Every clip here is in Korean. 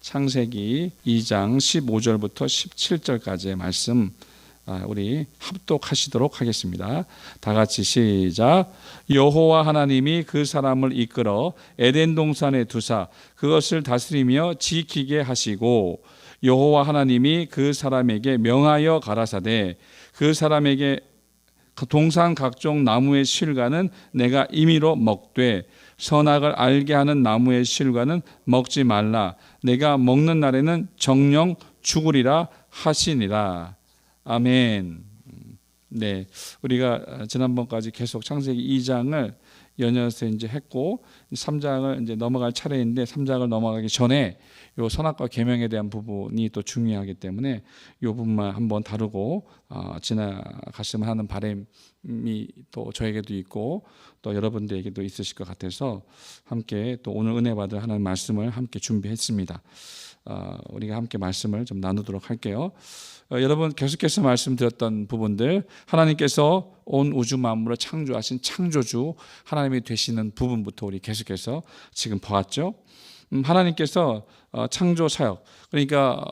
창세기 2장 15절부터 17절까지의 말씀 우리 합독하시도록 하겠습니다. 다 같이 시작. 여호와 하나님이 그 사람을 이끌어 에덴 동산에 두사 그것을 다스리며 지키게 하시고, 여호와 하나님이 그 사람에게 명하여 가라사대 그 사람에게 동산 각종 나무의 실과는 내가 임의로 먹되 선악을 알게 하는 나무의 실과는 먹지 말라. 내가 먹는 날에는 정령 죽으리라 하시니라. 아멘. 네, 우리가 지난번까지 계속 창세기 2장을 연이어서 이제 했고 3장을 이제 넘어갈 차례인데 3장을 넘어가기 전에 요 선악과 계명에 대한 부분이 또 중요하기 때문에 요 부분만 한번 다루고 지나갔으면 하는 바람이 또 저에게도 있고 또 여러분들에게도 있으실 것 같아서 함께 또 오늘 은혜 받을 하나님 말씀을 함께 준비했습니다. 우리가 함께 말씀을 좀 나누도록 할게요. 여러분 계속해서 말씀드렸던 부분들, 하나님께서 온 우주 만물을 창조하신 창조주 하나님이 되시는 부분부터 우리 계속해서 지금 보았죠. 하나님께서 창조 사역, 그러니까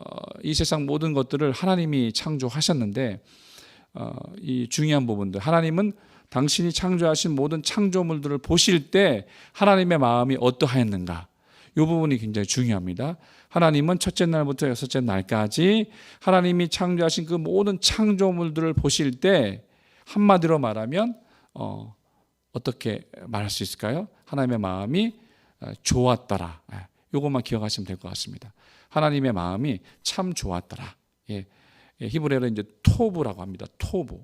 이 세상 모든 것들을 하나님이 창조하셨는데 이 중요한 부분들, 하나님은 당신이 창조하신 모든 창조물들을 보실 때 하나님의 마음이 어떠하였는가, 이 부분이 굉장히 중요합니다. 하나님은 첫째 날부터 여섯째 날까지 하나님이 창조하신 그 모든 창조물들을 보실 때 한마디로 말하면 어떻게 말할 수 있을까요? 하나님의 마음이 좋았더라. 이것만 기억하시면 될 것 같습니다. 하나님의 마음이 참 좋았더라. 히브리어로 이제 토브라고 합니다. 토브,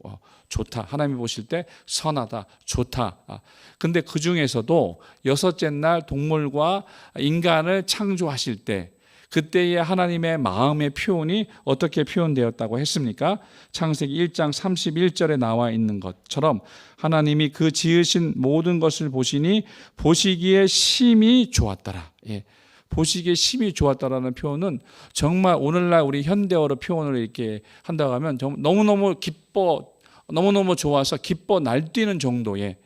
좋다. 하나님이 보실 때 선하다, 좋다. 근데 그 중에서도 여섯째 날 동물과 인간을 창조하실 때 그때의 하나님의 마음의 표현이 어떻게 표현되었다고 했습니까? 창세기 1장 31절에 나와 있는 것처럼 하나님이 그 지으신 모든 것을 보시니 보시기에 심히 좋았더라. 보시기에 심히 좋았다라는 표현은 정말 오늘날 우리 현대어로 표현을 이렇게 한다고 하면 너무너무 기뻐, 너무너무 좋아서 기뻐 날뛰는 정도의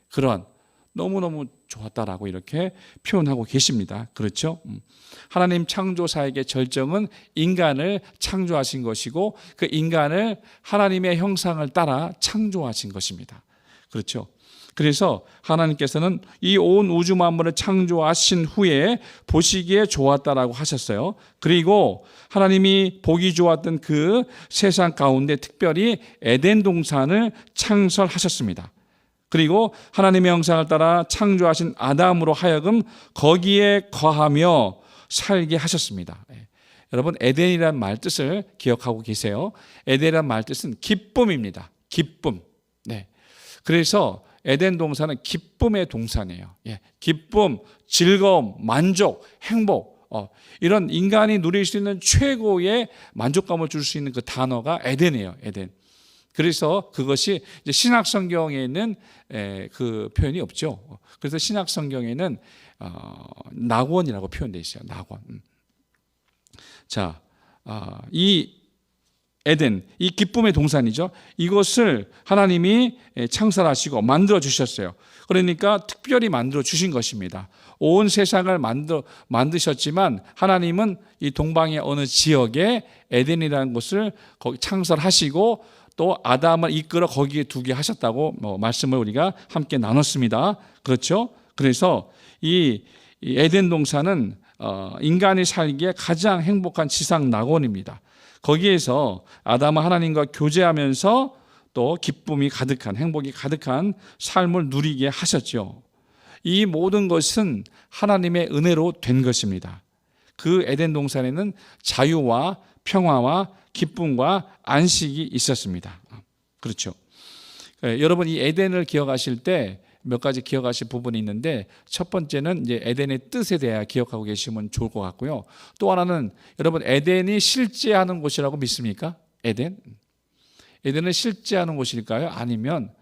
그런 너무너무 좋았다라고 이렇게 표현하고 계십니다. 그렇죠? 하나님 창조사역의 절정은 인간을 창조하신 것이고 그 인간을 하나님의 형상을 따라 창조하신 것입니다. 그렇죠? 그래서 하나님께서는 이 온 우주 만물을 창조하신 후에 보시기에 좋았다라고 하셨어요. 그리고 하나님이 보기 좋았던 그 세상 가운데 특별히 에덴 동산을 창설하셨습니다. 그리고 하나님의 형상을 따라 창조하신 아담으로 하여금 거기에 거하며 살게 하셨습니다. 여러분, 에덴이라는 말 뜻을 기억하고 계세요. 에덴이라는 말 뜻은 기쁨입니다. 기쁨. 네. 그래서 에덴 동산은 기쁨의 동산이에요. 기쁨, 즐거움, 만족, 행복, 이런 인간이 누릴 수 있는 최고의 만족감을 줄 수 있는 그 단어가 에덴이에요. 에덴. 그래서 그것이 이제 신약 성경에는 그 표현이 없죠. 그래서 신약 성경에는 낙원이라고 표현되어 있어요. 낙원. 자, 이 에덴, 이 기쁨의 동산이죠. 이것을 하나님이 창설하시고 만들어 주셨어요. 그러니까 특별히 만들어 주신 것입니다. 온 세상을 만드셨지만 하나님은 이 동방의 어느 지역에 에덴이라는 곳을 거기 창설하시고 또 아담을 이끌어 거기에 두게 하셨다고 말씀을 우리가 함께 나눴습니다. 그렇죠? 그래서 이 에덴 동산은 인간이 살기에 가장 행복한 지상 낙원입니다. 거기에서 아담은 하나님과 교제하면서 또 기쁨이 가득한, 행복이 가득한 삶을 누리게 하셨죠. 이 모든 것은 하나님의 은혜로 된 것입니다. 그 에덴 동산에는 자유와 평화와 기쁨과 안식이 있었습니다. 그렇죠. 여러분, 이 에덴을 기억하실 때 몇 가지 기억하실 부분이 있는데, 첫 번째는 이제 에덴의 뜻에 대해 기억하고 계시면 좋을 것 같고요. 또 하나는 여러분, 에덴이 실제하는 곳이라고 믿습니까? 에덴? 에덴은 실제하는 곳일까요? 아니면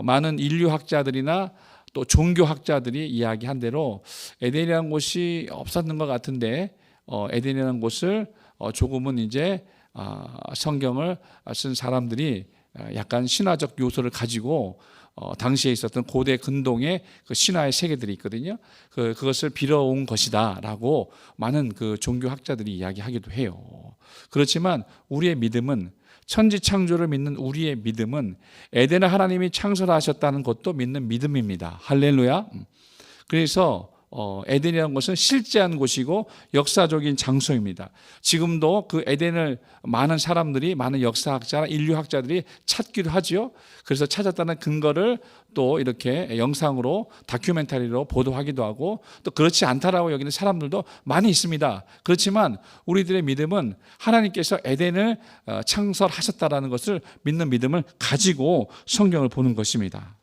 많은 인류학자들이나 또 종교학자들이 이야기한 대로 에덴이라는 곳이 없었는 것 같은데 에덴이라는 곳을 조금은 이제 성경을 쓴 사람들이 약간 신화적 요소를 가지고 당시에 있었던 고대 근동의 그 신화의 세계들이 있거든요. 그것을 빌어온 것이다라고 많은 그 종교학자들이 이야기하기도 해요. 그렇지만 우리의 믿음은, 천지 창조를 믿는 우리의 믿음은 에덴을 하나님이 창설하셨다는 것도 믿는 믿음입니다. 할렐루야. 그래서 에덴이라는 것은 실제한 곳이고 역사적인 장소입니다. 지금도 그 에덴을 많은 사람들이, 많은 역사학자나 인류학자들이 찾기도 하죠. 그래서 찾았다는 근거를 또 이렇게 영상으로, 다큐멘터리로 보도하기도 하고, 또 그렇지 않다라고 여기는 사람들도 많이 있습니다. 그렇지만 우리들의 믿음은 하나님께서 에덴을 창설하셨다라는 것을 믿는 믿음을 가지고 성경을 보는 것입니다.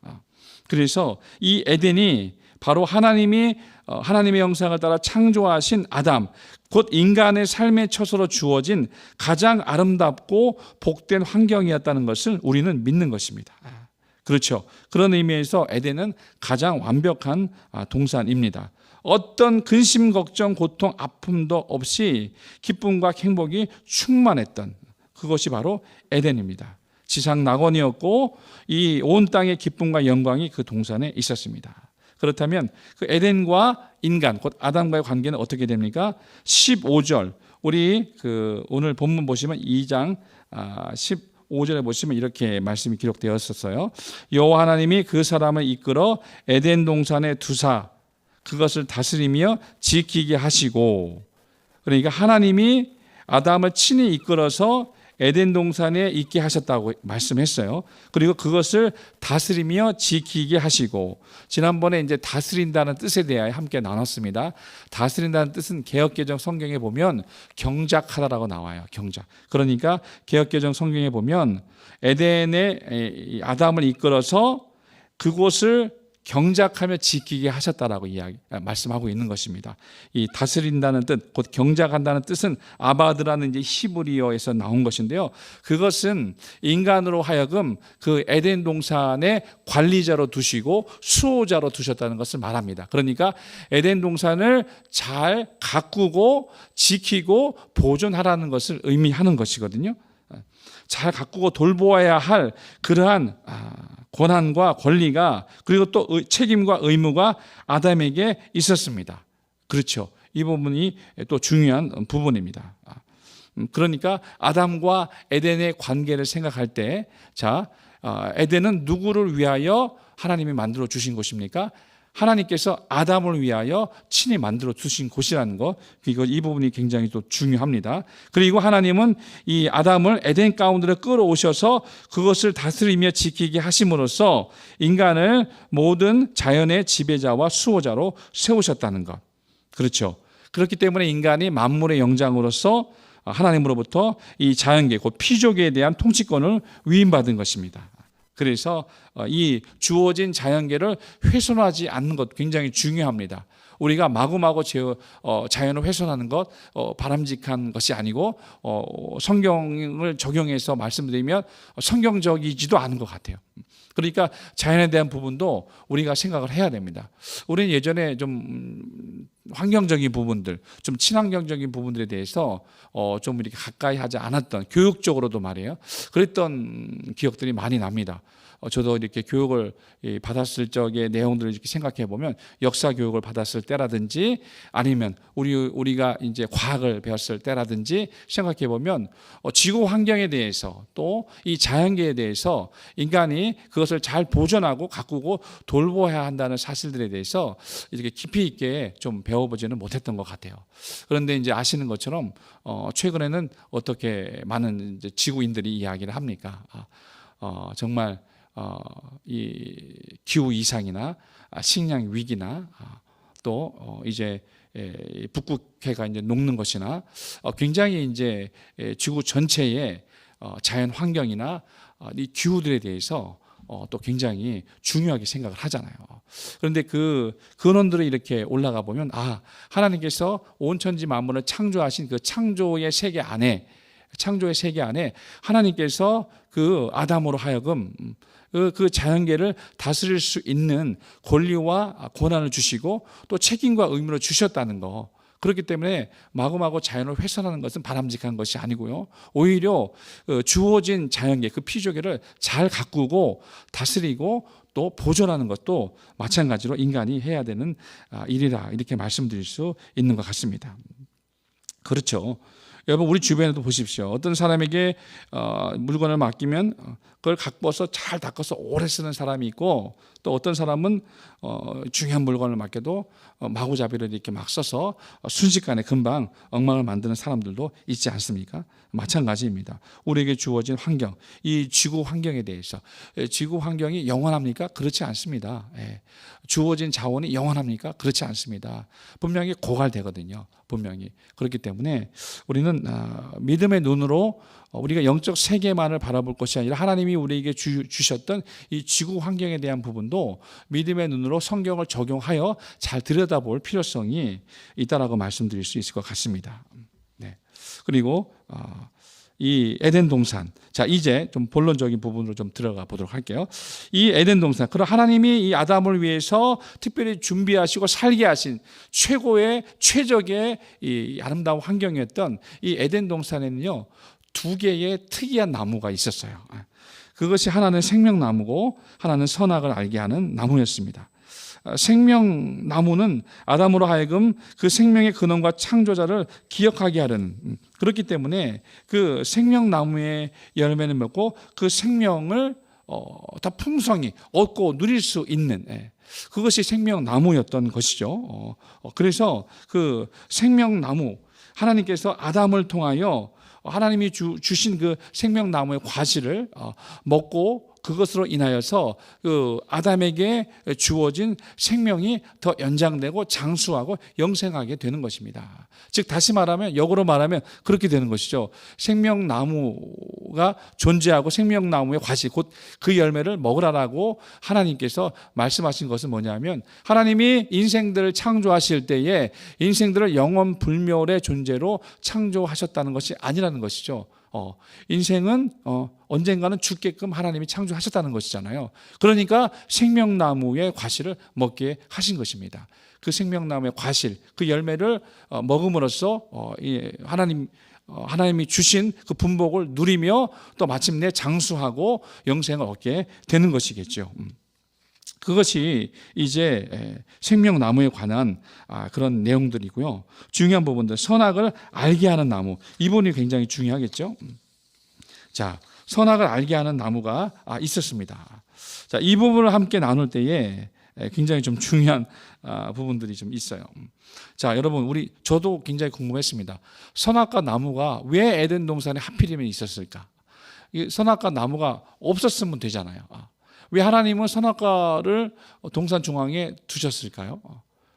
그래서 이 에덴이 바로 하나님의 형상을 따라 창조하신 아담, 곧 인간의 삶의 처소로 주어진 가장 아름답고 복된 환경이었다는 것을 우리는 믿는 것입니다. 그렇죠. 그런 의미에서 에덴은 가장 완벽한 동산입니다. 어떤 근심, 걱정, 고통, 아픔도 없이 기쁨과 행복이 충만했던 그것이 바로 에덴입니다. 지상 낙원이었고 이 온 땅의 기쁨과 영광이 그 동산에 있었습니다. 그렇다면 그 에덴과 인간, 곧 아담과의 관계는 어떻게 됩니까? 15절, 우리 오늘 본문 보시면 2장 15절에 보시면 이렇게 말씀이 기록되었었어요. 여호와 하나님이 그 사람을 이끌어 에덴 동산에 두사 그것을 다스리며 지키게 하시고, 그러니까 하나님이 아담을 친히 이끌어서 에덴 동산에 있게 하셨다고 말씀했어요. 그리고 그것을 다스리며 지키게 하시고, 지난번에 이제 다스린다는 뜻에 대하여 함께 나눴습니다. 다스린다는 뜻은 개역개정 성경에 보면 경작하다라고 나와요. 경작. 그러니까 개역개정 성경에 보면 에덴에 아담을 이끌어서 그곳을 경작하며 지키게 하셨다라고 말씀하고 있는 것입니다. 이 다스린다는 뜻, 곧 경작한다는 뜻은 아바드라는 이제 히브리어에서 나온 것인데요. 그것은 인간으로 하여금 그 에덴 동산의 관리자로 두시고 수호자로 두셨다는 것을 말합니다. 그러니까 에덴 동산을 잘 가꾸고 지키고 보존하라는 것을 의미하는 것이거든요. 잘 가꾸고 돌보아야 할 그러한 권한과 권리가, 그리고 또 책임과 의무가 아담에게 있었습니다. 그렇죠. 이 부분이 또 중요한 부분입니다. 그러니까 아담과 에덴의 관계를 생각할 때, 에덴은 누구를 위하여 하나님이 만들어 주신 곳입니까? 하나님께서 아담을 위하여 친히 만들어 주신 곳이라는 것, 이 부분이 굉장히 또 중요합니다. 그리고 하나님은 이 아담을 에덴 가운데로 끌어오셔서 그것을 다스리며 지키게 하심으로써 인간을 모든 자연의 지배자와 수호자로 세우셨다는 것. 그렇죠. 그렇기 때문에 인간이 만물의 영장으로서 하나님으로부터 이 자연계, 곧 피조계에 대한 통치권을 위임받은 것입니다. 그래서 이 주어진 자연계를 훼손하지 않는 것 굉장히 중요합니다. 우리가 마구마구 자연을 훼손하는 것 바람직한 것이 아니고, 성경을 적용해서 말씀드리면 성경적이지도 않은 것 같아요. 그러니까 자연에 대한 부분도 우리가 생각을 해야 됩니다. 우리는 예전에 좀 환경적인 부분들, 좀 친환경적인 부분들에 대해서 좀 이렇게 가까이 하지 않았던, 교육적으로도 말이에요. 그랬던 기억들이 많이 납니다. 저도 이렇게 교육을 받았을 적의 내용들을 이렇게 생각해 보면, 역사 교육을 받았을 때라든지 아니면 우리가 이제 과학을 배웠을 때라든지 생각해 보면 지구 환경에 대해서 또 이 자연계에 대해서 인간이 그것을 잘 보존하고 가꾸고 돌보아야 한다는 사실들에 대해서 이렇게 깊이 있게 좀 배워보지는 못했던 것 같아요. 그런데 이제 아시는 것처럼 최근에는 어떻게 많은 이제 지구인들이 이야기를 합니까? 정말 이 기후 이상이나 식량 위기나 또 이제 북극해가 이제 녹는 것이나 굉장히 이제 지구 전체의 자연 환경이나 이 기후들에 대해서 또 굉장히 중요하게 생각을 하잖아요. 그런데 그 근원들을 이렇게 올라가 보면, 하나님께서 온 천지 만물을 창조하신 그 창조의 세계 안에 하나님께서 그 아담으로 하여금 그 자연계를 다스릴 수 있는 권리와 권한을 주시고 또 책임과 의무를 주셨다는 거, 그렇기 때문에 마구마구 자연을 훼손하는 것은 바람직한 것이 아니고요. 오히려 주어진 자연계, 그 피조계를 잘 가꾸고 다스리고 또 보존하는 것도 마찬가지로 인간이 해야 되는 일이라 이렇게 말씀드릴 수 있는 것 같습니다. 그렇죠. 여러분 우리 주변에도 보십시오. 어떤 사람에게 물건을 맡기면 그걸 갖고서 잘 닦아서 오래 쓰는 사람이 있고, 또 어떤 사람은 중요한 물건을 맡겨도 마구잡이로 이렇게 막 써서 순식간에 금방 엉망을 만드는 사람들도 있지 않습니까? 마찬가지입니다. 우리에게 주어진 환경, 이 지구 환경에 대해서, 지구 환경이 영원합니까? 그렇지 않습니다. 주어진 자원이 영원합니까? 그렇지 않습니다. 분명히 고갈되거든요. 분명히. 그렇기 때문에 우리는 믿음의 눈으로 우리가 영적 세계만을 바라볼 것이 아니라 하나님이 우리에게 주셨던 이 지구 환경에 대한 부분도 믿음의 눈으로 성경을 적용하여 잘 들여다볼 필요성이 있다라고 말씀드릴 수 있을 것 같습니다. 네. 그리고 이 에덴 동산, 자 이제 좀 본론적인 부분으로 좀 들어가 보도록 할게요. 이 에덴 동산, 그럼 하나님이 이 아담을 위해서 특별히 준비하시고 살게 하신 최적의 이 아름다운 환경이었던 이 에덴 동산에는요 2개의 특이한 나무가 있었어요. 그것이 하나는 생명나무고 하나는 선악을 알게 하는 나무였습니다. 생명나무는 아담으로 하여금 그 생명의 근원과 창조자를 기억하게 하려는, 그렇기 때문에 그 생명나무의 열매를 맺고 그 생명을 더 풍성히 얻고 누릴 수 있는, 그것이 생명나무였던 것이죠. 그래서 그 생명나무, 하나님께서 아담을 통하여 하나님이 주신 그 생명나무의 과실을 먹고 그것으로 인하여서 그 아담에게 주어진 생명이 더 연장되고 장수하고 영생하게 되는 것입니다. 즉 다시 말하면, 역으로 말하면 그렇게 되는 것이죠. 생명나무가 존재하고 생명나무의 과실, 곧 그 열매를 먹으라라고 하나님께서 말씀하신 것은 뭐냐면, 하나님이 인생들을 창조하실 때에 인생들을 영원 불멸의 존재로 창조하셨다는 것이 아니라는 것이죠. 인생은 언젠가는 죽게끔 하나님이 창조하셨다는 것이잖아요. 그러니까 생명나무의 과실을 먹게 하신 것입니다. 그 생명나무의 과실, 그 열매를 먹음으로써 하나님이 주신 그 분복을 누리며 또 마침내 장수하고 영생을 얻게 되는 것이겠죠. 그것이 이제 생명나무에 관한 그런 내용들이고요. 중요한 부분들, 선악을 알게 하는 나무, 이 부분이 굉장히 중요하겠죠. 자, 선악을 알게 하는 나무가 있었습니다. 자, 이 부분을 함께 나눌 때에 굉장히 좀 중요한 부분들이 좀 있어요. 자, 여러분, 저도 굉장히 궁금했습니다. 선악과 나무가 왜 에덴 동산에 하필이면 있었을까? 이 선악과 나무가 없었으면 되잖아요. 왜 하나님은 선악과를 동산 중앙에 두셨을까요?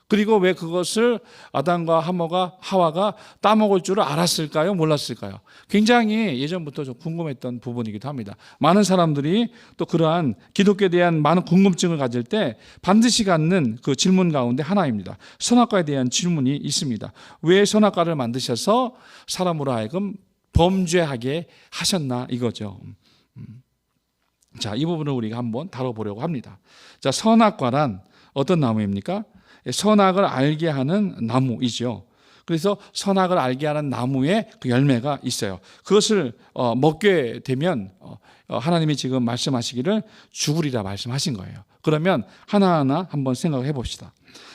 그리고 왜 그것을 아담과 하와가 따먹을 줄을 알았을까요? 몰랐을까요? 굉장히 예전부터 좀 궁금했던 부분이기도 합니다. 많은 사람들이 또 그러한 기독교에 대한 많은 궁금증을 가질 때 반드시 갖는 그 질문 가운데 하나입니다. 선악과에 대한 질문이 있습니다. 왜 선악과를 만드셔서 사람으로 하여금 범죄하게 하셨나, 이거죠. 자, 이 부분을 우리가 한번 다뤄보려고 합니다. 자, 선악과란 어떤 나무입니까? 선악을 알게 하는 나무이죠. 그래서 선악을 알게 하는 나무에 그 열매가 있어요. 그것을 먹게 되면 하나님이 지금 말씀하시기를 죽으리라 말씀하신 거예요. 그러면 하나하나 한번 생각해 봅시다.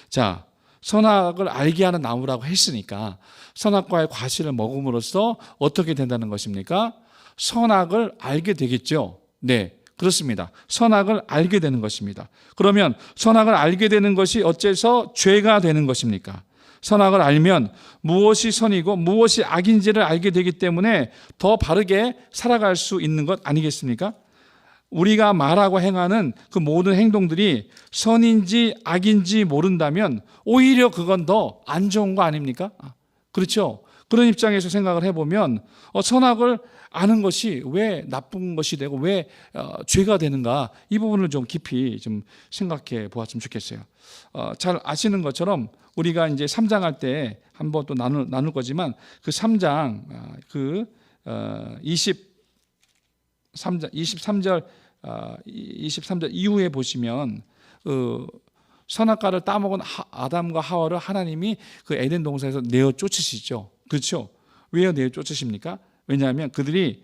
자, 선악을 알게 하는 나무라고 했으니까 선악과의 과실을 먹음으로써 어떻게 된다는 것입니까? 선악을 알게 되겠죠. 네, 그렇습니다. 선악을 알게 되는 것입니다. 그러면 선악을 알게 되는 것이 어째서 죄가 되는 것입니까? 선악을 알면 무엇이 선이고 무엇이 악인지를 알게 되기 때문에 더 바르게 살아갈 수 있는 것 아니겠습니까? 우리가 말하고 행하는 그 모든 행동들이 선인지 악인지 모른다면 오히려 그건 더 안 좋은 거 아닙니까? 그렇죠? 그런 입장에서 생각을 해보면 선악을 아는 것이 왜 나쁜 것이 되고 왜 죄가 되는가, 이 부분을 좀 깊이 좀 생각해 보았으면 좋겠어요. 잘 아시는 것처럼 우리가 이제 3장 할 때 한번 또 나눌 거지만 그 3장 23절 이후에 보시면 선악과를 따먹은 아담과 하와를 하나님이 그 에덴 동산에서 내어 쫓으시죠. 그렇죠? 왜 내어 쫓으십니까? 왜냐하면 그들이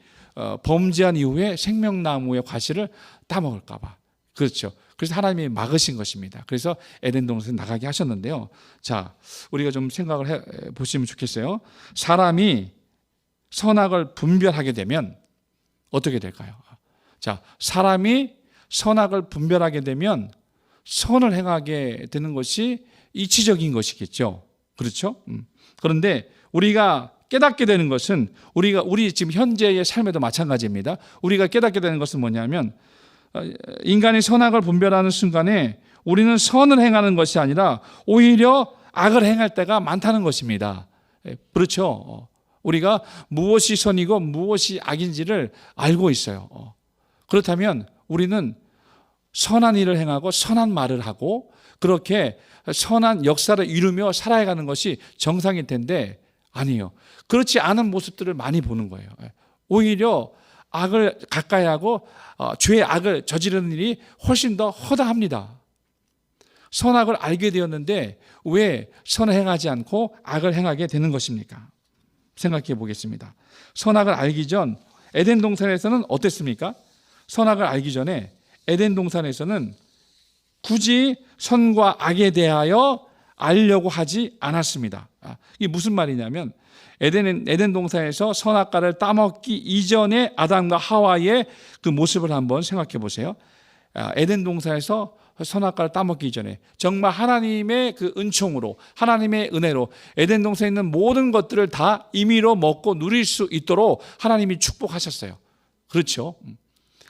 범죄한 이후에 생명나무의 과실을 따먹을까 봐. 그렇죠. 그래서 하나님이 막으신 것입니다. 그래서 에덴 동산에 나가게 하셨는데요. 자, 우리가 좀 생각을 해 보시면 좋겠어요. 사람이 선악을 분별하게 되면 어떻게 될까요? 자, 사람이 선악을 분별하게 되면 선을 행하게 되는 것이 이치적인 것이겠죠. 그렇죠? 그런데 우리가 깨닫게 되는 것은 우리 지금 현재의 삶에도 마찬가지입니다. 우리가 깨닫게 되는 것은 뭐냐면 인간이 선악을 분별하는 순간에 우리는 선을 행하는 것이 아니라 오히려 악을 행할 때가 많다는 것입니다. 그렇죠? 우리가 무엇이 선이고 무엇이 악인지를 알고 있어요. 그렇다면 우리는 선한 일을 행하고 선한 말을 하고 그렇게 선한 역사를 이루며 살아가는 것이 정상일 텐데 아니에요. 그렇지 않은 모습들을 많이 보는 거예요. 오히려 악을 가까이 하고 죄의 악을 저지르는 일이 훨씬 더 허다합니다. 선악을 알게 되었는데 왜 선을 행하지 않고 악을 행하게 되는 것입니까? 생각해 보겠습니다. 선악을 알기 전 에덴 동산에서는 어땠습니까? 선악을 알기 전에 에덴 동산에서는 굳이 선과 악에 대하여 알려고 하지 않았습니다. 이게 무슨 말이냐면 에덴 동산에서 선악과를 따먹기 이전에 아담과 하와의 그 모습을 한번 생각해 보세요. 에덴 동산에서 선악과를 따먹기 이전에 정말 하나님의 그 은총으로 하나님의 은혜로 에덴 동산에 있는 모든 것들을 다 임의로 먹고 누릴 수 있도록 하나님이 축복하셨어요. 그렇죠?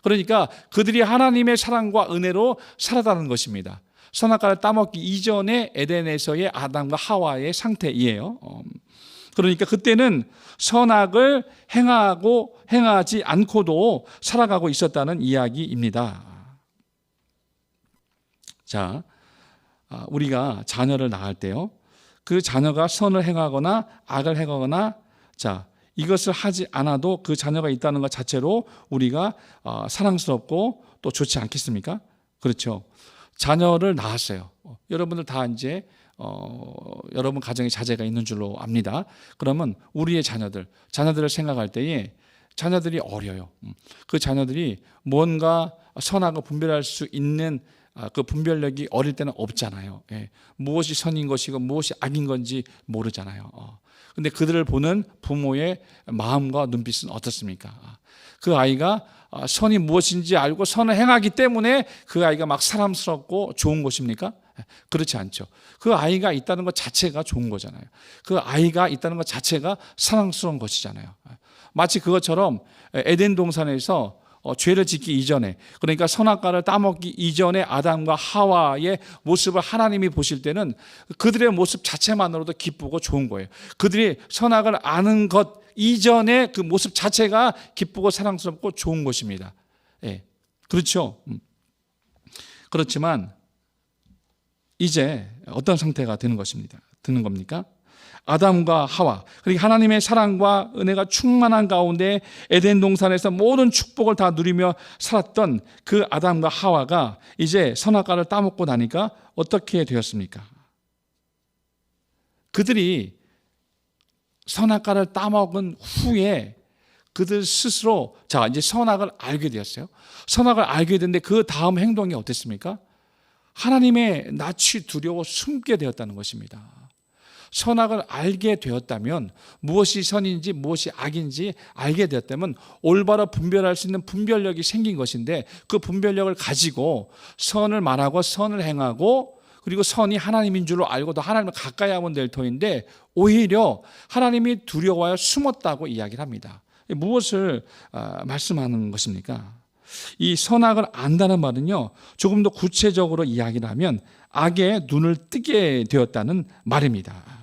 그러니까 그들이 하나님의 사랑과 은혜로 살아가는 것입니다. 선악과를 따먹기 이전에 에덴에서의 아담과 하와의 상태이에요. 그러니까 그때는 선악을 행하지 않고도 살아가고 있었다는 이야기입니다. 자, 우리가 자녀를 낳을 때요, 그 자녀가 선을 행하거나 악을 행하거나, 자, 이것을 하지 않아도 그 자녀가 있다는 것 자체로 우리가 사랑스럽고 또 좋지 않겠습니까? 그렇죠. 자녀를 낳았어요. 여러분들 다 이제 여러분 가정에 자제가 있는 줄로 압니다. 그러면 우리의 자녀들을 생각할 때에 자녀들이 어려요. 그 자녀들이 뭔가 선악을 분별할 수 있는 그 분별력이 어릴 때는 없잖아요. 무엇이 선인 것이고 무엇이 악인 건지 모르잖아요. 근데 그들을 보는 부모의 마음과 눈빛은 어떻습니까? 그 아이가 선이 무엇인지 알고 선을 행하기 때문에 그 아이가 막 사람스럽고 좋은 것입니까? 그렇지 않죠. 그 아이가 있다는 것 자체가 좋은 거잖아요. 그 아이가 있다는 것 자체가 사랑스러운 것이잖아요. 마치 그것처럼 에덴 동산에서 죄를 짓기 이전에, 그러니까 선악과를 따먹기 이전에 아담과 하와의 모습을 하나님이 보실 때는 그들의 모습 자체만으로도 기쁘고 좋은 거예요. 그들이 선악을 아는 것 이전에 그 모습 자체가 기쁘고 사랑스럽고 좋은 것입니다. 그렇죠. 그렇지만 이제 어떤 상태가 되는 겁니까? 아담과 하와, 그리고 하나님의 사랑과 은혜가 충만한 가운데 에덴 동산에서 모든 축복을 다 누리며 살았던 그 아담과 하와가 이제 선악과를 따먹고 나니까 어떻게 되었습니까? 그들이 선악과를 따먹은 후에 그들 스스로 이제 선악을 알게 되었어요. 선악을 알게 됐는데 그 다음 행동이 어땠습니까? 하나님의 낯이 두려워 숨게 되었다는 것입니다. 선악을 알게 되었다면, 무엇이 선인지 무엇이 악인지 알게 되었다면 올바로 분별할 수 있는 분별력이 생긴 것인데, 그 분별력을 가지고 선을 말하고 선을 행하고, 그리고 선이 하나님인 줄로 알고 더 하나님을 가까이 하면 될 터인데 오히려 하나님이 두려워하여 숨었다고 이야기를 합니다. 무엇을 말씀하는 것입니까? 이 선악을 안다는 말은요, 조금 더 구체적으로 이야기를 하면 악의 눈을 뜨게 되었다는 말입니다.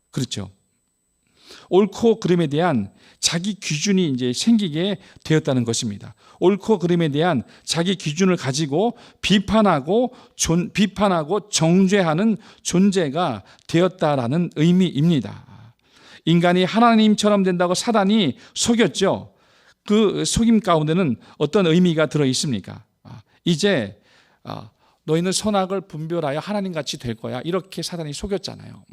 그렇죠. 옳고 그름에 대한 자기 기준이 이제 생기게 되었다는 것입니다. 옳고 그름에 대한 자기 기준을 가지고 비판하고 정죄하는 존재가 되었다라는 의미입니다. 인간이 하나님처럼 된다고 사단이 속였죠. 그 속임 가운데는 어떤 의미가 들어 있습니까? 이제 너희는 선악을 분별하여 하나님같이 될 거야. 이렇게 사단이 속였잖아요.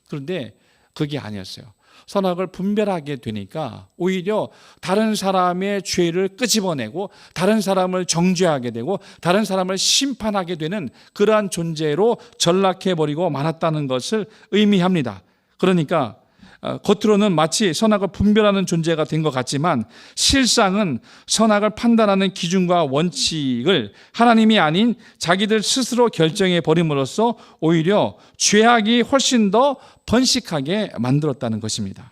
그런데 그게 아니었어요. 선악을 분별하게 되니까 오히려 다른 사람의 죄를 끄집어내고 다른 사람을 정죄하게 되고 다른 사람을 심판하게 되는 그러한 존재로 전락해버리고 말았다는 것을 의미합니다. 그러니까 겉으로는 마치 선악을 분별하는 존재가 된 것 같지만 실상은 선악을 판단하는 기준과 원칙을 하나님이 아닌 자기들 스스로 결정해 버림으로써 오히려 죄악이 훨씬 더 번식하게 만들었다는 것입니다.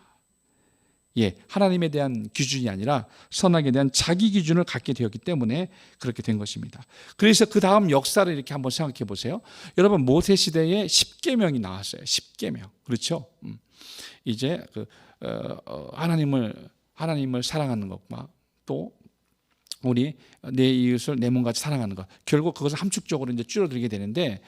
하나님에 대한 기준이 아니라 선악에 대한 자기 기준을 갖게 되었기 때문에 그렇게 된 것입니다. 그래서 그 다음 역사를 이렇게 한번 생각해 보세요. 여러분, 모세 시대에 10계명이 나왔어요. 10계명. 그렇죠? 이제 하나님을 사랑하는 것과 또 우리 내 이웃을 내 몸같이 사랑하는 것, 결국 그것을 함축적으로 이제 줄어들게 되는데,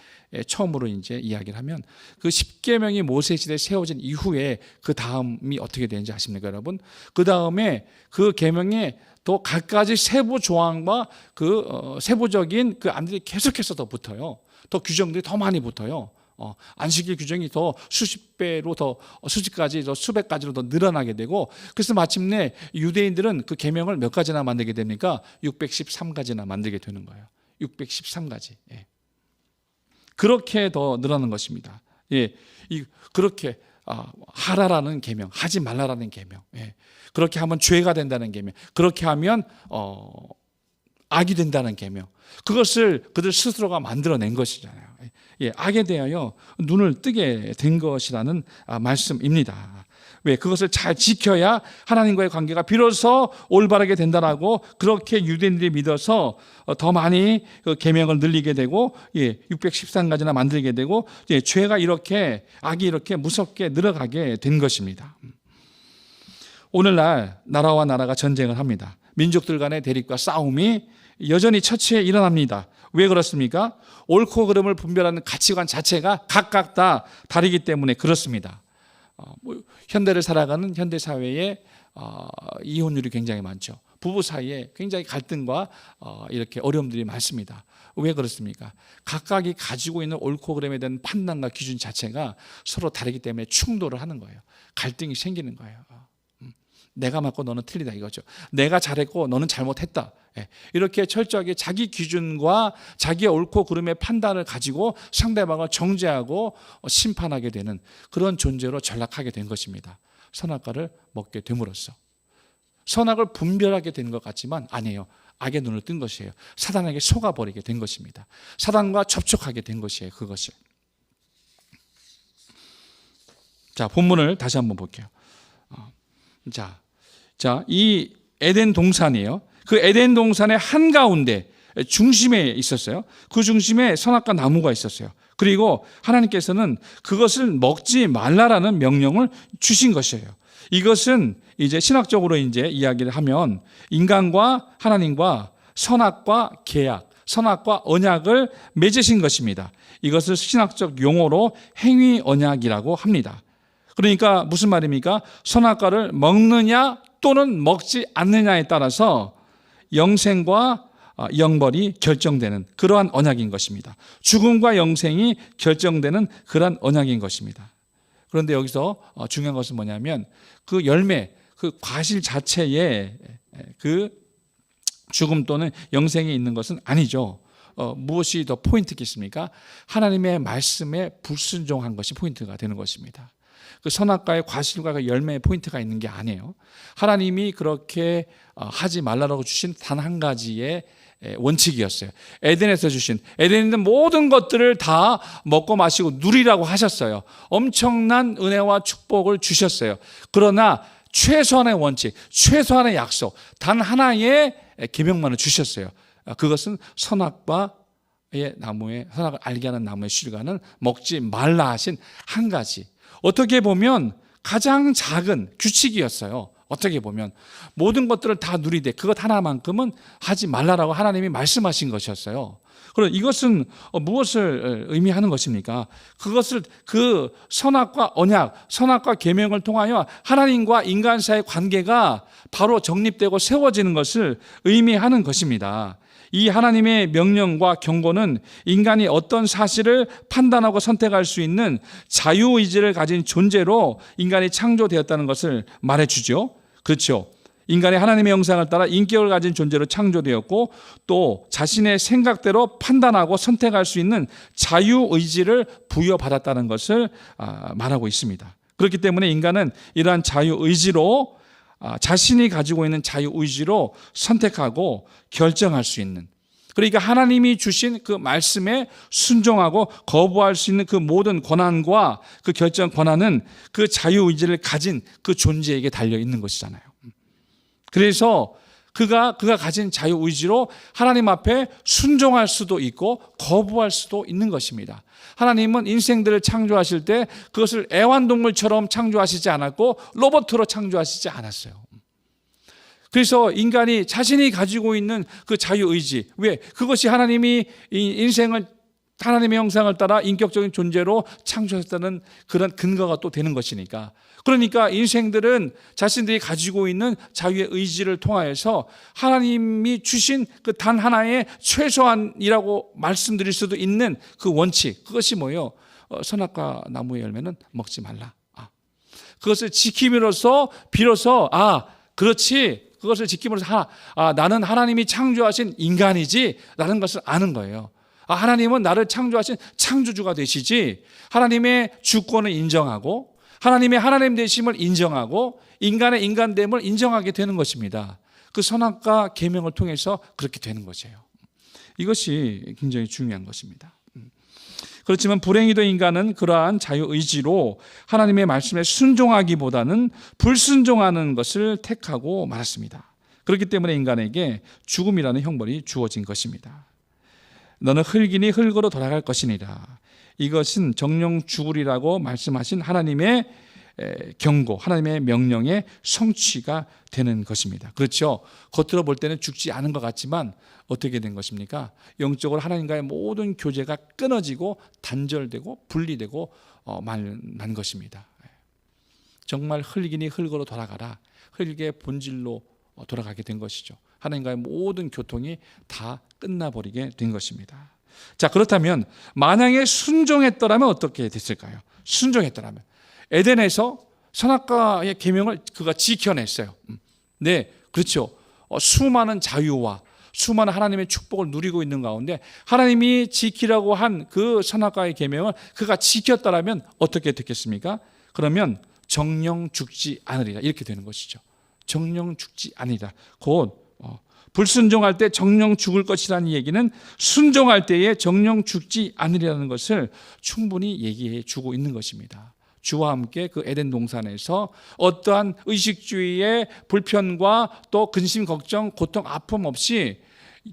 처음으로 이제 이야기를 하면 그 10계명이 모세 시대에 세워진 이후에 그 다음이 어떻게 되는지 아십니까, 여러분? 그 다음에 그 계명에 또 갖가지 세부 조항과 그 세부적인 그 안들이 계속해서 더 붙어요. 더 규정들이 더 많이 붙어요. 안식일 규정이 더 수십 배로 더 수십 가지, 더 수백 가지로 더 늘어나게 되고, 그래서 마침내 유대인들은 그 계명을 몇 가지나 만들게 됩니까? 613가지나 만들게 되는 거예요. 613가지. 그렇게 더 늘어나는 것입니다. 그렇게 하라라는 계명, 하지 말라라는 계명, 그렇게 하면 죄가 된다는 계명, 그렇게 하면 악이 된다는 계명, 그것을 그들 스스로가 만들어낸 것이잖아요. 악에 대하여 눈을 뜨게 된 것이라는 말씀입니다. 왜? 그것을 잘 지켜야 하나님과의 관계가 비로소 올바르게 된다라고 그렇게 유대인들이 믿어서 더 많이 그 계명을 늘리게 되고 613가지나 만들게 되고 죄가 이렇게, 악이 이렇게 무섭게 늘어가게 된 것입니다. 오늘날 나라와 나라가 전쟁을 합니다. 민족들 간의 대립과 싸움이 여전히 처치에 일어납니다. 왜 그렇습니까? 옳고 그름을 분별하는 가치관 자체가 각각 다 다르기 때문에 그렇습니다. 현대를 살아가는 현대 사회에 이혼율이 굉장히 많죠. 부부 사이에 굉장히 갈등과 이렇게 어려움들이 많습니다. 왜 그렇습니까? 각각이 가지고 있는 옳고 그름에 대한 판단과 기준 자체가 서로 다르기 때문에 충돌을 하는 거예요. 갈등이 생기는 거예요. 내가 맞고 너는 틀리다 이거죠. 내가 잘했고 너는 잘못했다. 이렇게 철저하게 자기 기준과 자기의 옳고 그름의 판단을 가지고 상대방을 정죄하고 심판하게 되는 그런 존재로 전락하게 된 것입니다. 선악과를 먹게 됨으로써 선악을 분별하게 된 것 같지만 아니에요. 악의 눈을 뜬 것이에요. 사단에게 속아버리게 된 것입니다. 사단과 접촉하게 된 것이에요. 그것이. 자, 본문을 다시 한번 볼게요. 자, 이 에덴 동산이에요. 그 에덴 동산의 한가운데 중심에 있었어요. 그 중심에 선악과 나무가 있었어요. 그리고 하나님께서는 그것을 먹지 말라라는 명령을 주신 것이에요. 이것은 이제 신학적으로 이제 이야기를 하면 인간과 하나님과 선악과 계약, 선악과 언약을 맺으신 것입니다. 이것을 신학적 용어로 행위 언약이라고 합니다. 그러니까 무슨 말입니까? 선악과를 먹느냐 또는 먹지 않느냐에 따라서 영생과 영벌이 결정되는 그러한 언약인 것입니다. 죽음과 영생이 결정되는 그러한 언약인 것입니다. 그런데 여기서 중요한 것은 뭐냐면 그 열매, 그 과실 자체에 그 죽음 또는 영생이 있는 것은 아니죠. 무엇이 더 포인트겠습니까? 하나님의 말씀에 불순종한 것이 포인트가 되는 것입니다. 그 선악과의 과실과 그 열매의 포인트가 있는 게 아니에요. 하나님이 그렇게 하지 말라고 주신 단 한 가지의 원칙이었어요. 에덴에서 주신, 에덴에 있는 모든 것들을 다 먹고 마시고 누리라고 하셨어요. 엄청난 은혜와 축복을 주셨어요. 그러나 최소한의 원칙, 최소한의 약속, 단 하나의 계명만을 주셨어요. 그것은 선악과의 나무에, 선악을 알게 하는 나무의 실과는 먹지 말라 하신 한 가지. 어떻게 보면 가장 작은 규칙이었어요. 어떻게 보면 모든 것들을 다 누리되 그것 하나만큼은 하지 말라라고 하나님이 말씀하신 것이었어요. 그럼 이것은 무엇을 의미하는 것입니까? 그것을 그 선악과 언약, 선악과 계명을 통하여 하나님과 인간 사이의 관계가 바로 정립되고 세워지는 것을 의미하는 것입니다. 이 하나님의 명령과 경고는 인간이 어떤 사실을 판단하고 선택할 수 있는 자유의지를 가진 존재로 인간이 창조되었다는 것을 말해주죠. 그렇죠. 인간이 하나님의 형상을 따라 인격을 가진 존재로 창조되었고 또 자신의 생각대로 판단하고 선택할 수 있는 자유의지를 부여받았다는 것을 말하고 있습니다. 그렇기 때문에 인간은 이러한 자유의지로 자신이 가지고 있는 자유의지로 선택하고 결정할 수 있는, 그러니까 하나님이 주신 그 말씀에 순종하고 거부할 수 있는 그 모든 권한과 그 결정 권한은 그 자유의지를 가진 그 존재에게 달려 있는 것이잖아요. 그래서 그가 가진 자유의지로 하나님 앞에 순종할 수도 있고 거부할 수도 있는 것입니다. 하나님은 인생들을 창조하실 때 그것을 애완동물처럼 창조하시지 않았고 로봇으로 창조하시지 않았어요. 그래서 인간이 자신이 가지고 있는 그 자유의지, 왜? 그것이 하나님이 인생을 하나님의 형상을 따라 인격적인 존재로 창조했다는 그런 근거가 또 되는 것이니까. 그러니까 인생들은 자신들이 가지고 있는 자유의 의지를 통하여서 하나님이 주신 그 단 하나의 최소한이라고 말씀드릴 수도 있는 그 원칙, 그것이 뭐예요? 선악과 나무의 열매는 먹지 말라. 그것을 지킴으로써 비로소 그렇지, 그것을 지킴으로써 나는 하나님이 창조하신 인간이지 라는 것을 아는 거예요. 하나님은 나를 창조하신 창조주가 되시지, 하나님의 주권을 인정하고 하나님의 하나님 되심을 인정하고 인간의 인간됨을 인정하게 되는 것입니다. 그 선악과 계명을 통해서 그렇게 되는 것이에요. 이것이 굉장히 중요한 것입니다. 그렇지만 불행히도 인간은 그러한 자유의지로 하나님의 말씀에 순종하기보다는 불순종하는 것을 택하고 말았습니다. 그렇기 때문에 인간에게 죽음이라는 형벌이 주어진 것입니다. 너는 흙이니 흙으로 돌아갈 것이니라. 이것은 정령 죽으리라고 말씀하신 하나님의 경고, 하나님의 명령의 성취가 되는 것입니다. 그렇죠. 겉으로 볼 때는 죽지 않은 것 같지만 어떻게 된 것입니까? 영적으로 하나님과의 모든 교제가 끊어지고 단절되고 분리되고 만 것입니다. 정말 흙이니 흙으로 돌아가라. 흙의 본질로 돌아가게 된 것이죠. 하나님과의 모든 교통이 다 끝나버리게 된 것입니다. 자, 그렇다면 만약에 순종했더라면 어떻게 됐을까요? 순종했더라면 에덴에서 선악과의 계명을 그가 지켜냈어요. 네, 그렇죠. 수많은 자유와 수많은 하나님의 축복을 누리고 있는 가운데 하나님이 지키라고 한 그 선악과의 계명을 그가 지켰더라면 어떻게 됐겠습니까? 그러면 정령 죽지 않으리라, 이렇게 되는 것이죠. 정령 죽지 않으리라. 곧 불순종할 때 정령 죽을 것이라는 얘기는 순종할 때에 정령 죽지 않으리라는 것을 충분히 얘기해 주고 있는 것입니다. 주와 함께 그 에덴 동산에서 어떠한 의식주의의 불편과 또 근심, 걱정, 고통, 아픔 없이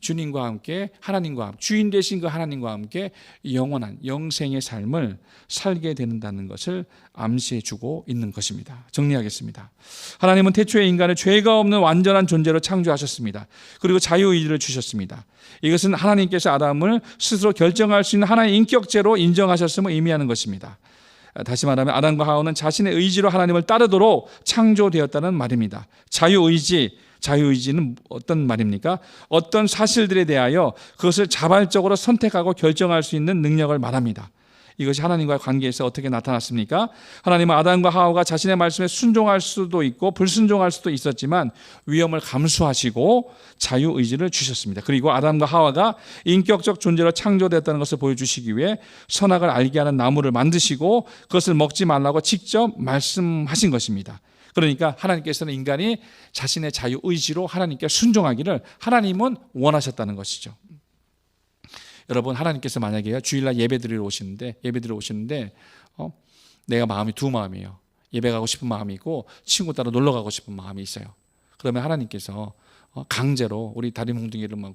주님과 함께 하나님과 함께 주인 되신 그 하나님과 함께 영원한 영생의 삶을 살게 된다는 것을 암시해 주고 있는 것입니다. 정리하겠습니다. 하나님은 태초에 인간을 죄가 없는 완전한 존재로 창조하셨습니다. 그리고 자유의지를 주셨습니다. 이것은 하나님께서 아담을 스스로 결정할 수 있는 하나의 인격체로 인정하셨음을 의미하는 것입니다. 다시 말하면 아담과 하와는 자신의 의지로 하나님을 따르도록 창조되었다는 말입니다. 자유의지는 어떤 말입니까? 어떤 사실들에 대하여 그것을 자발적으로 선택하고 결정할 수 있는 능력을 말합니다. 이것이 하나님과의 관계에서 어떻게 나타났습니까? 하나님은 아담과 하와가 자신의 말씀에 순종할 수도 있고 불순종할 수도 있었지만 위험을 감수하시고 자유의지를 주셨습니다. 그리고 아담과 하와가 인격적 존재로 창조됐다는 것을 보여주시기 위해 선악을 알게 하는 나무를 만드시고 그것을 먹지 말라고 직접 말씀하신 것입니다. 그러니까 하나님께서는 인간이 자신의 자유의지로 하나님께 순종하기를 하나님은 원하셨다는 것이죠. 여러분, 하나님께서 만약에 주일날 예배드리러 오시는데 내가 마음이 두 마음이에요. 예배 가고 싶은 마음이 있고 친구 따라 놀러 가고 싶은 마음이 있어요. 그러면 하나님께서 강제로 우리 다리 몽둥이를 막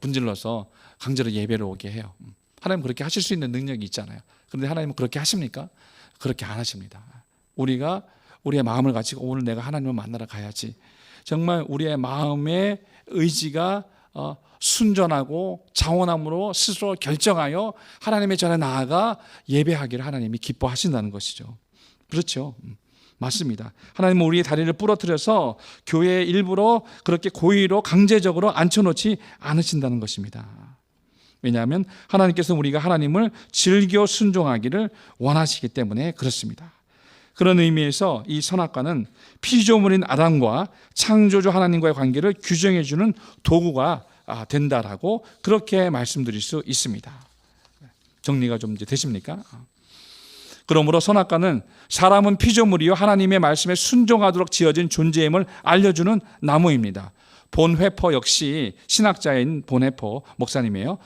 분질러서 강제로 예배를 오게 해요. 하나님 그렇게 하실 수 있는 능력이 있잖아요. 그런데 하나님은 그렇게 하십니까? 그렇게 안 하십니다. 우리가 우리의 마음을 가지고 오늘 내가 하나님을 만나러 가야지, 정말 우리의 마음의 의지가 순전하고 자원함으로 스스로 결정하여 하나님의 전에 나아가 예배하기를 하나님이 기뻐하신다는 것이죠. 그렇죠. 맞습니다. 하나님은 우리의 다리를 부러뜨려서 교회에 일부러 그렇게 고의로 강제적으로 앉혀놓지 않으신다는 것입니다. 왜냐하면 하나님께서 우리가 하나님을 즐겨 순종하기를 원하시기 때문에 그렇습니다. 그런 의미에서 이 선악과는 피조물인 아담과 창조주 하나님과의 관계를 규정해주는 도구가 된다라고 그렇게 말씀드릴 수 있습니다. 정리가 좀 이제 되십니까? 그러므로 선악과는 사람은 피조물이요 하나님의 말씀에 순종하도록 지어진 존재임을 알려주는 나무입니다. 본회퍼 역시 신학자인 본회퍼 목사님이에요.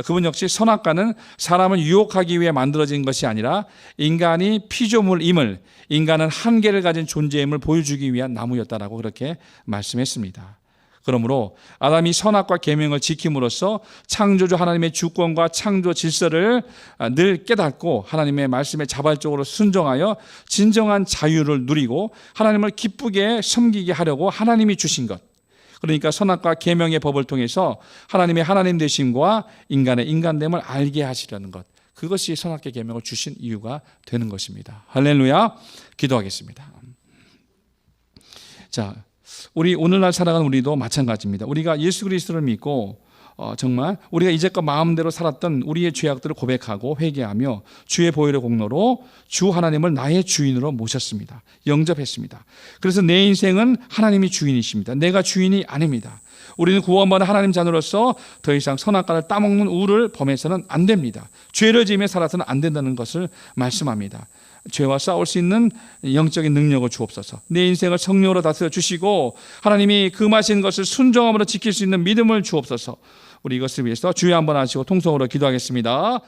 그분 역시 선악과는 사람을 유혹하기 위해 만들어진 것이 아니라 인간이 피조물임을, 인간은 한계를 가진 존재임을 보여주기 위한 나무였다라고 그렇게 말씀했습니다. 그러므로 아담이 선악과 계명을 지킴으로써 창조주 하나님의 주권과 창조 질서를 늘 깨닫고 하나님의 말씀에 자발적으로 순종하여 진정한 자유를 누리고 하나님을 기쁘게 섬기게 하려고 하나님이 주신 것, 그러니까 선악과 계명의 법을 통해서 하나님의 하나님 되심과 인간의 인간됨을 알게 하시려는 것, 그것이 선악과 계명을 주신 이유가 되는 것입니다. 할렐루야. 기도하겠습니다. 자, 우리 오늘날 살아가는 우리도 마찬가지입니다. 우리가 예수 그리스도를 믿고 정말 우리가 이제껏 마음대로 살았던 우리의 죄악들을 고백하고 회개하며 주의 보혈의 공로로 주 하나님을 나의 주인으로 모셨습니다. 영접했습니다. 그래서 내 인생은 하나님이 주인이십니다. 내가 주인이 아닙니다. 우리는 구원받은 하나님 자녀로서 더 이상 선악과를 따먹는 우를 범해서는 안 됩니다. 죄를 지으며 살아서는 안 된다는 것을 말씀합니다. 죄와 싸울 수 있는 영적인 능력을 주옵소서. 내 인생을 성령으로 다스려 주시고 하나님이 금하신 것을 순종함으로 지킬 수 있는 믿음을 주옵소서. 우리 이것을 위해서 주여 한번 하시고 통성으로 기도하겠습니다.